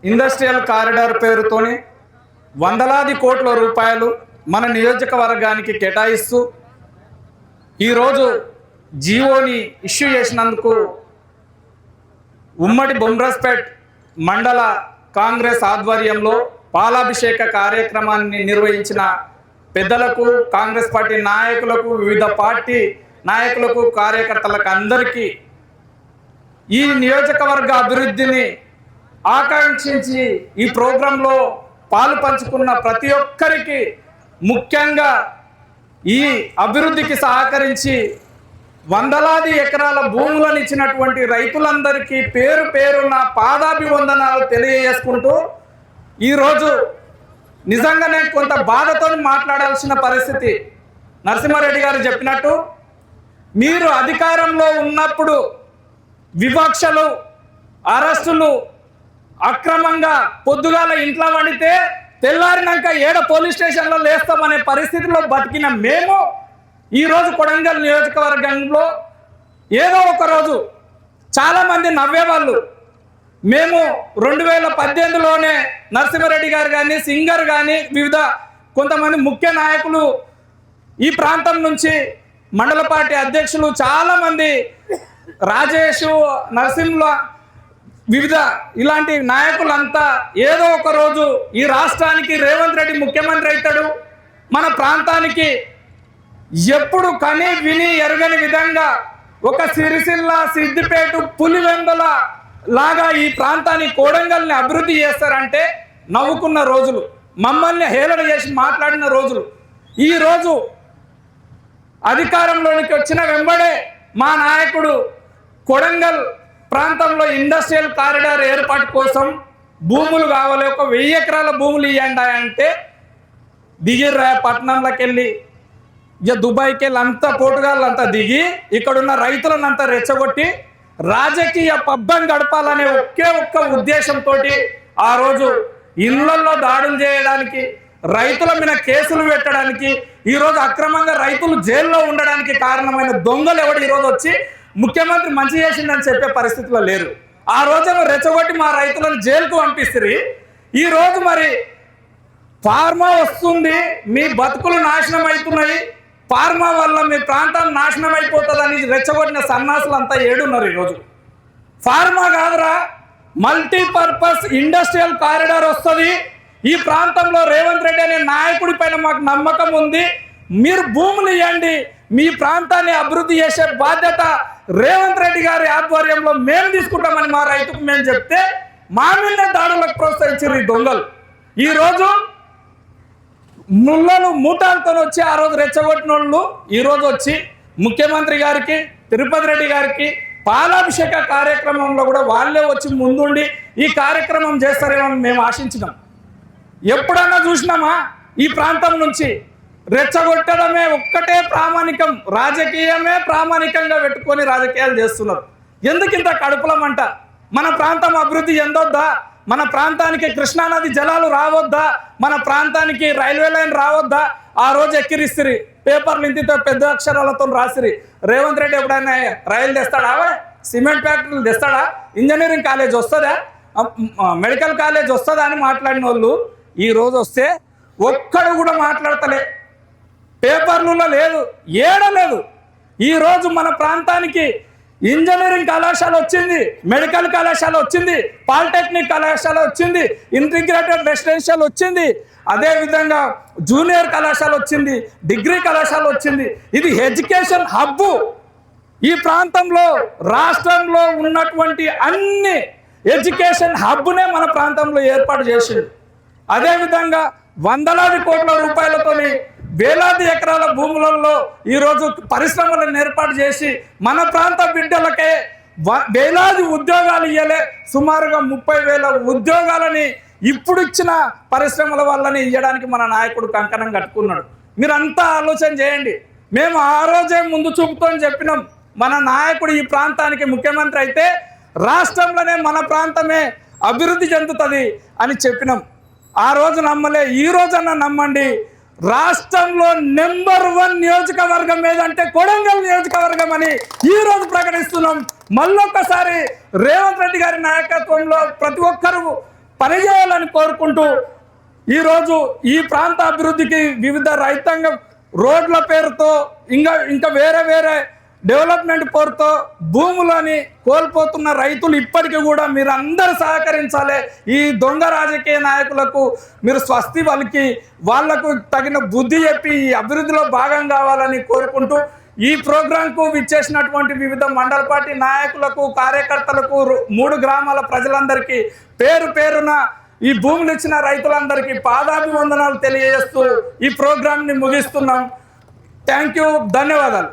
Industrial corridor పేరుతోని వందలాది కోట్ల రూపాయలు మన నియోజకవర్గానికి కేటాయిస్తూ ఈరోజు జీవోని ఇష్యూ చేసినందుకు ఉమ్మడి బొమ్రాజ్పేట్ మండల కాంగ్రెస్ ఆధ్వర్యంలో పాలాభిషేక కార్యక్రమాన్ని నిర్వహించిన పెద్దలకు, కాంగ్రెస్ పార్టీ నాయకులకు, వివిధ పార్టీ నాయకులకు, కార్యకర్తలకు అందరికీ ఈ నియోజకవర్గ అభివృద్ధిని ఆకాంక్షించి ఈ ప్రోగ్రాంలో పాలు పంచుకున్న ప్రతి ఒక్కరికి, ముఖ్యంగా ఈ అభివృద్ధికి సహకరించి వందలాది ఎకరాల భూములను ఇచ్చినటువంటి రైతులందరికీ పేరు పేరున పాదాభివందనాలు తెలియజేసుకుంటూ ఈరోజు నిజంగానే కొంత బాధతో మాట్లాడాల్సిన పరిస్థితి. నరసింహారెడ్డి గారు చెప్పినట్టు, మీరు అధికారంలో ఉన్నప్పుడు వివక్షలు, అరెస్టులు, అక్రమంగా పొద్దుగాల ఇంట్లో వండితే తెల్లారినాక పోలీస్ స్టేషన్లో లేస్తామనే పరిస్థితిలో బతికిన మేము ఈరోజు కొడంగల్ నియోజకవర్గంలో ఏదో ఒక రోజు చాలామంది నవ్వేవాళ్ళు. మేము 2018లోనే నరసింహారెడ్డి గారు కానీ, సింగర్ కానీ, వివిధ కొంతమంది ముఖ్య నాయకులు ఈ ప్రాంతం నుంచి, మండల పార్టీ అధ్యక్షులు చాలామంది, రాజేష్, నరసింహ, వివిధ ఇలాంటి నాయకులంతా ఏదో ఒక రోజు ఈ రాష్ట్రానికి రేవంత్ రెడ్డి ముఖ్యమంత్రి అవుతాడు, మన ప్రాంతానికి ఎప్పుడు కని విని ఎరగని విధంగా ఒక సిరిసిల్ల, సిద్దిపేట, పులివెందుల లాగా ఈ ప్రాంతాన్ని, కోడంగల్ని అభివృద్ధి చేస్తారంటే నవ్వుకున్న రోజులు, మమ్మల్ని హేళన చేసి మాట్లాడిన రోజులు. ఈరోజు అధికారంలోనికి వచ్చిన వెంబడే మా నాయకుడు కొడంగల్ ప్రాంతంలో ఇండస్ట్రియల్ కారిడార్ ఏర్పాటు కోసం భూములు కావాలి, ఒక 1000 ఎకరాల భూములు ఇవ్వండి అంటే దిగిర్రా పట్టణంలోకి వెళ్ళి, ఇక దుబాయ్కి వెళ్ళి అంతా పోటుగాళ్ళు అంతా దిగి ఇక్కడున్న రైతులను అంతా రెచ్చగొట్టి రాజకీయ పబ్బం గడపాలనే ఒక్క ఉద్దేశంతో ఆ రోజు ఇళ్లలో దాడులు చేయడానికి, రైతుల మీద కేసులు పెట్టడానికి, ఈరోజు అక్రమంగా రైతులు జైల్లో ఉండడానికి కారణమైన దొంగలు ఎవడు ఈరోజు వచ్చి ముఖ్యమంత్రి మంచి చేసిందని చెప్పే పరిస్థితిలో లేరు. ఆ రోజు రెచ్చగొట్టి మా రైతులను జైలుకు పంపిస్తుంది. ఈరోజు మరి ఫార్మా వస్తుంది, మీ బతుకులు నాశనం అవుతున్నాయి, ఫార్మా వల్ల మీ ప్రాంతం నాశనం అయిపోతుందని రెచ్చగొట్టిన సన్నాసులు అంతా ఏడున్నారు. ఈరోజు ఫార్మా కాదురా, మల్టీపర్పస్ ఇండస్ట్రియల్ కారిడార్ వస్తుంది. ఈ ప్రాంతంలో రేవంత్ రెడ్డి అనే నాయకుడి పైన మాకు నమ్మకం ఉంది, మీరు భూములు ఇవ్వండి, మీ ప్రాంతాన్ని అభివృద్ధి చేసే బాధ్యత రేవంత్ రెడ్డి గారి ఆధ్వర్యంలో మేము తీసుకుంటామని మా రైతుకు మేము చెప్తే మా మీద దాడులకు ప్రోత్సహించారు ఈ దొంగలు. ఈరోజు ముళ్ళలు మూటాలతో వచ్చి ఆ రోజు రెచ్చగొట్టిన వాళ్ళు ఈరోజు వచ్చి ముఖ్యమంత్రి గారికి, తిరుపతి రెడ్డి గారికి పాలాభిషేక కార్యక్రమంలో కూడా వాళ్ళే వచ్చి ముందుండి ఈ కార్యక్రమం చేస్తారేమో మేము ఆశించినాం. ఎప్పుడన్నా చూసినామా ఈ ప్రాంతం నుంచి రెచ్చగొట్టడమే ఒక్కటే ప్రామాణికం, రాజకీయమే ప్రామాణికంగా పెట్టుకొని రాజకీయాలు చేస్తున్నారు. ఎందుకు ఇంత కడుపులమంట? మన ప్రాంతం అభివృద్ధి చెందొద్దా? మన ప్రాంతానికి కృష్ణానది జలాలు రావద్దా? మన ప్రాంతానికి రైల్వే లైన్ రావద్దా? ఆ రోజు ఎక్కిరిస్తురి, పేపర్లు ఇంత పెద్ద అక్షరాలతో రాసిరి. రేవంత్ రెడ్డి ఎప్పుడైనా రైలు తెస్తాడా? సిమెంట్ ఫ్యాక్టరీలు తెస్తాడా? ఇంజనీరింగ్ కాలేజ్ వస్తుందా? మెడికల్ కాలేజ్ వస్తుందా అని మాట్లాడిన వాళ్ళు ఈరోజు వస్తే ఒక్కడు కూడా మాట్లాడతలే, పేపర్లలో లేదు, ఏడలేదు. ఈరోజు మన ప్రాంతానికి ఇంజనీరింగ్ కళాశాల వచ్చింది, మెడికల్ కళాశాల వచ్చింది, పాలిటెక్నిక్ కళాశాల వచ్చింది, ఇంటిగ్రేటెడ్ రెసిడెన్షియల్ వచ్చింది, అదేవిధంగా జూనియర్ కళాశాల వచ్చింది, డిగ్రీ కళాశాల వచ్చింది. ఇది ఎడ్యుకేషన్ హబ్బు. ఈ ప్రాంతంలో రాష్ట్రంలో ఉన్నటువంటి అన్ని ఎడ్యుకేషన్ హబ్బునే మన ప్రాంతంలో ఏర్పాటు చేసింది. అదేవిధంగా వందలాది కోట్ల రూపాయలతోని వేలాది ఎకరాల భూములలో ఈరోజు పరిశ్రమలను ఏర్పాటు చేసి మన ప్రాంత బిడ్డలకే వేలాది ఉద్యోగాలు ఇవ్వలే, సుమారుగా 30,000 ఉద్యోగాలని ఇప్పుడు ఇచ్చిన పరిశ్రమల వల్లని ఇవ్వడానికి మన నాయకుడు కంకణం కట్టుకున్నాడు. మీరంతా ఆలోచన చేయండి. మేము ఆ రోజే ముందు చూపుతో చెప్పినాం, మన నాయకుడు ఈ ప్రాంతానికి ముఖ్యమంత్రి అయితే రాష్ట్రంలోనే మన ప్రాంతమే అభివృద్ధి చెందుతుంది అని చెప్పినాం. ఆ రోజు నమ్మలే, ఈ రోజన్నా నమ్మండి. రాష్ట్రంలో నెంబర్ 1 నియోజకవర్గం ఏదంటే కొడంగల్ నియోజకవర్గం అని ఈ రోజు ప్రకటిస్తున్నాం. మళ్ళొక్కసారి రేవంత్ రెడ్డి గారి నాయకత్వంలో ప్రతి ఒక్కరూ పనిచేయాలని కోరుకుంటూ ఈరోజు ఈ ప్రాంత అభివృద్ధికి వివిధ రైతాంగ రోడ్ల పేరుతో ఇంకా వేరే వేరే డెవలప్మెంట్ పేరుతో భూములని కోల్పోతున్న రైతులు ఇప్పటికీ కూడా మీరు అందరూ సహకరించాలి. ఈ దొంగ రాజకీయ నాయకులకు మీరు స్వస్తి పలికి వాళ్లకు తగిన బుద్ధి చెప్పి ఈ అభివృద్ధిలో భాగం కావాలని కోరుకుంటూ ఈ ప్రోగ్రాంకు విచ్చేసినటువంటి వివిధ మండల పార్టీ నాయకులకు, కార్యకర్తలకు, 3 గ్రామాల ప్రజలందరికీ పేరు పేరున ఈ భూములు ఇచ్చిన రైతులందరికీ పాదాభివందనాలు తెలియజేస్తూ ఈ ప్రోగ్రాంని ముగిస్తున్నాం. థ్యాంక్ యూ, ధన్యవాదాలు.